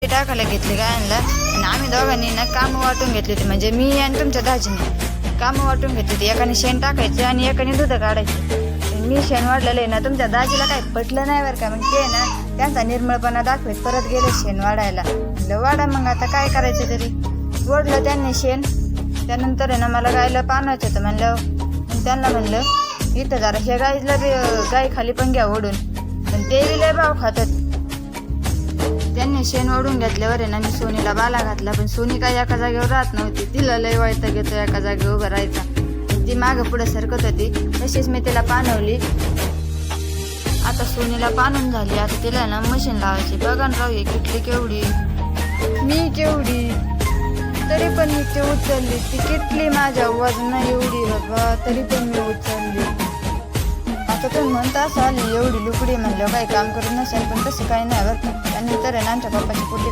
टाकायला घेतले गायांना आणि आम्ही दोघांनी ना कामं वाटून घेतली होती. म्हणजे मी आणि तुमच्या दाजीने कामं वाटून घेतली होती. एकाने शेण टाकायचे आणि एकाने दूध काढायचे. मी शेण वाढलेलं आहे ना, तुमच्या दाजीला काही पटलं नाही बरं का. मग ते ना त्यांचा निर्मळपणा दाखवत परत गेले शेण वाढायला. म्हणलं वाढा मग, आता काय करायचं तरी. ओढलं त्यांनी शेण. त्यानंतर आहे ना मला गायला पाण्याचं होतं. मग त्यांना म्हणलं इथं जरा हे गाईला गाय खाली पण घ्या ओढून. पण ते लय भाव खातात. त्यांनी शेण ओढून घेतल्यावर आहे ना मी सोनीला बाला घातला. पण सोनी काही एका जागेवर राहत नव्हती. तिला लय वैताग येतो एका जागेवर उभं राहायचा. ती मागं पुढं सरकत होती. तशीच मी तिला पाणवली. आता सोनीला पाणून झाली. आता तिला ना मशीन लावायची. बघा ना राव, हे किटली केवढी, मी केवढी, तरी पण मी ते उचलली. ती किटली माझ्या वजन एवढी बाबा, तरी पण मी उचलली. आता तुम्ही म्हणता असाल एवढी लुकडी म्हणलं काही काम करून नसेल, पण तसं काही नाही बरं. त्यानंतर आहे ना आमच्या पप्पाची पोटी